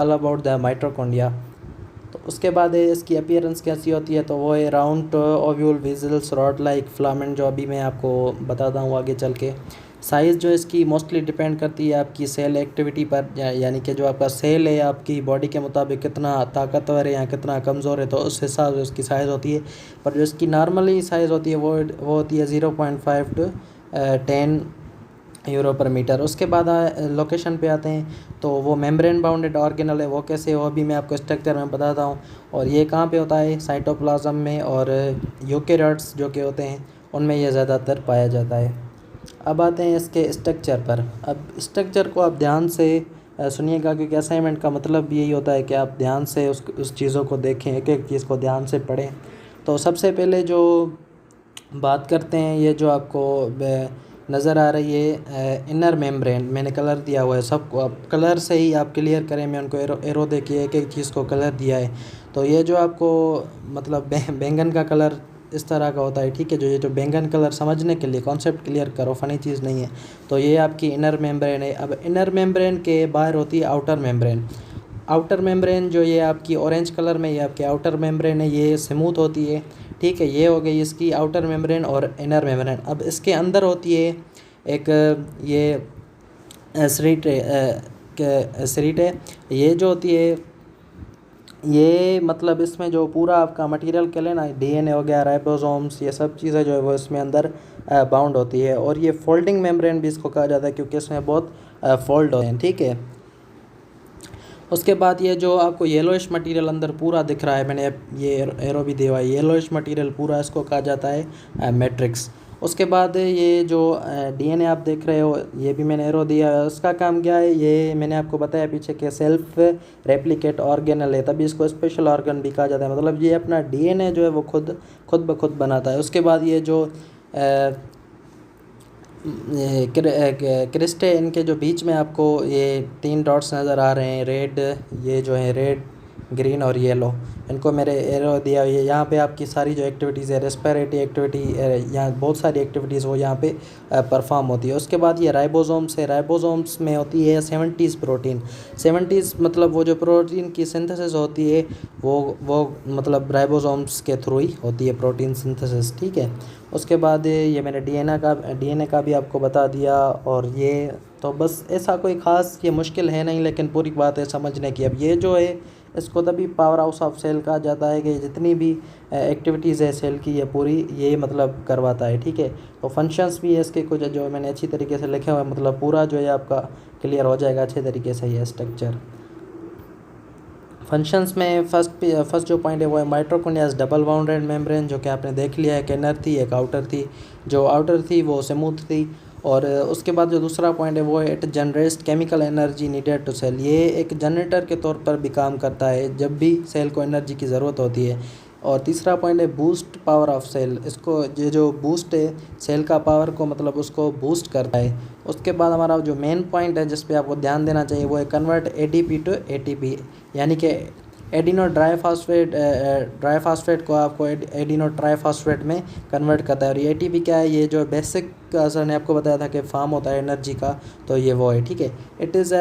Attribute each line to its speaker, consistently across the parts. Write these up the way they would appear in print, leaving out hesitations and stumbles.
Speaker 1: All about the mitochondria. तो उसके बाद है इसकी अपीयरेंस कैसी होती है, तो वो है round ovule whistles rod like filament, जो अभी मैं आपको बताता हूँ आगे चल के। साइज़ जो इसकी मोस्टली डिपेंड करती है आपकी सेल एक्टिविटी पर, यानी कि जो आपका सेल है आपकी बॉडी के मुताबिक कितना ताकतवर है या कितना कमज़ोर है, तो उस हिसाब से उसकी साइज़ होती है। पर जो इसकी नॉर्मली साइज़ होती है वो होती है 0.5 to 10 यूरो पर मीटर। उसके बाद लोकेशन पे आते हैं, तो वो मेम्ब्रेन बाउंडेड ऑर्गेनल है, वो कैसे हो अभी मैं आपको स्ट्रक्चर में बताता हूँ। और ये कहाँ पे होता है, साइटोप्लाज्म में, और यूकेरियोट्स जो के होते हैं उनमें ये ज़्यादातर पाया जाता है। अब आते हैं इसके स्ट्रक्चर पर। अब स्ट्रक्चर को आप ध्यान से सुनिएगा, क्योंकि असाइनमेंट का मतलब भी यही होता है कि आप ध्यान से उस चीज़ों को देखें, एक एक चीज़ को ध्यान से पढ़ें। तो सबसे पहले जो बात करते हैं, ये जो आपको नज़र आ रही है इनर मेम्ब्रेन, मैंने कलर दिया हुआ है सबको, आप कलर से ही आप क्लियर करें। मैं उनको एरो देखिए एक एक चीज़ को कलर दिया है। तो ये जो आपको मतलब बैंगन का कलर इस तरह का होता है, ठीक है। जो ये जो बैंगन कलर समझने के लिए कॉन्सेप्ट क्लियर करो, फ़नी चीज़ नहीं है। तो ये आपकी इनर मेम्ब्रेन है। अब इनर मेम्ब्रेन के बाहर होती है आउटर मेम्ब्रेन। आउटर मेम्ब्रेन जो ये आपकी ऑरेंज कलर में, ये आपकी आउटर मेम्ब्रेन है, ये स्मूथ होती है, ठीक है। ये हो गई इसकी आउटर मेम्ब्रेन और इनर मेम्ब्रेन। अब इसके अंदर होती है एक ये सरीट है। ये जो होती है, ये मतलब इसमें जो पूरा आपका मटेरियल के लिए ना, डीएनए हो गया, राइबोसोम्स, ये सब चीज़ें जो है वो इसमें अंदर बाउंड होती है। और ये फोल्डिंग मेम्ब्रेन भी इसको कहा जाता है, क्योंकि इसमें बहुत फोल्ड होते हैं, ठीक है। उसके बाद ये जो आपको येलोइश मटेरियल अंदर पूरा दिख रहा है, मैंने ये एरो भी दिया हुआ है, येलोइश मटेरियल पूरा इसको कहा जाता है मैट्रिक्स। उसके बाद ये जो डीएनए आप देख रहे हो, ये भी मैंने एरो दिया है। उसका काम क्या है, ये मैंने आपको बताया पीछे कि सेल्फ रेप्लिकेट ऑर्गेनल है, तभी इसको स्पेशल ऑर्गन भी कहा जाता है। मतलब ये अपना डीएनए जो है वो खुद ब खुद बनाता है। उसके बाद ये जो क्रिस्टे, इनके जो बीच में आपको ये 3 डॉट्स नज़र आ रहे हैं, रेड, ये जो है रेड, ग्रीन और येलो, इनको मेरे एरो दिया हुआ है। यहाँ पे आपकी सारी जो एक्टिविटीज़ है, रेस्पिरेटरी एक्टिविटी, यहाँ बहुत सारी एक्टिविटीज़ वो यहाँ पे परफॉर्म होती है। उसके बाद ये राइबोसोम्स है। राइबोसोम्स में होती है 70s प्रोटीन। 70s मतलब वो जो प्रोटीन की सिंथेसिस होती है वो मतलब राइबोसोम्स के थ्रू ही होती है प्रोटीन सिंथेसिस, ठीक है। उसके बाद ये मैंने डीएनए का भी आपको बता दिया। और ये तो बस ऐसा कोई ख़ास ये मुश्किल है नहीं, लेकिन पूरी बात है समझने की। अब ये जो है इसको तभी पावर हाउस ऑफ सेल कहा जाता है कि जितनी भी एक्टिविटीज़ है सेल की, ये पूरी ये मतलब करवाता है, ठीक है। तो फंक्शंस भी है इसके कुछ जो मैंने अच्छी तरीके से लिखे हुए, मतलब पूरा जो है आपका क्लियर हो जाएगा अच्छे तरीके से ये स्ट्रक्चर। फंक्शंस में फर्स्ट जो पॉइंट है वो है माइटोकॉन्ड्रियाज डबल बाउंडेड मेम्ब्रेन, जो कि आपने देख लिया है, एक इनर थी एक आउटर थी। जो आउटर थी वो स्मूथ थी। और उसके बाद जो दूसरा पॉइंट है वो है it generates chemical energy needed to cell. ये एक जनरेटर के तौर पर भी काम करता है जब भी सेल को एनर्जी की ज़रूरत होती है। और तीसरा पॉइंट है बूस्ट पावर ऑफ सेल। इसको ये जो बूस्ट है सेल का पावर को मतलब उसको बूस्ट करता है। उसके बाद हमारा जो मेन पॉइंट है जिस पे आपको ध्यान देना चाहिए वो है कन्वर्ट एडीपी टू एटीपी, यानी कि एडिनो ड्राईफॉस्फेट को आपको एडिनो ट्राईफॉस्फेट में कन्वर्ट करता है। और ये एटीपी क्या है, ये जो बेसिक सर ने आपको बताया था कि फार्म होता है एनर्जी का, तो ये वो है, ठीक है। इट इज़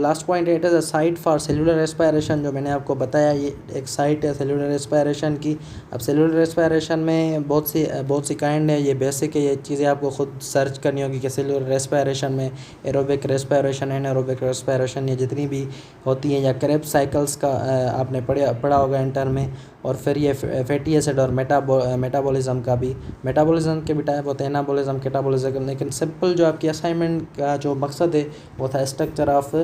Speaker 1: लास्ट पॉइंट है, it is a site for cellular respiration, जो मैंने आपको बताया ये एक साइट है सेलुलर रेस्पिरेशन की। अब सेलुलर रेस्पिरेशन में बहुत सी काइंड है, ये बेसिक है, ये चीज़ें आपको खुद सर्च करनी होगी कि सेलुलर रेस्पिरेशन में एरोबिक रेस्पिरेशन, एनारोबिक रेस्पिरेशन, ये जितनी भी होती हैं, या क्रेब्स साइकिल्स का आपने पढ़ा होगा इंटर में। और फिर ये फैटी एसिड और मेटाबॉलिज्म का भी, मेटाबॉलिज्म के भी टाइप होते हैं, एनाबॉलिज्म, कैटाबॉलिज्म। लेकिन सिंपल जो आपकी असाइनमेंट का जो मकसद है वो था स्ट्रक्चर ऑफ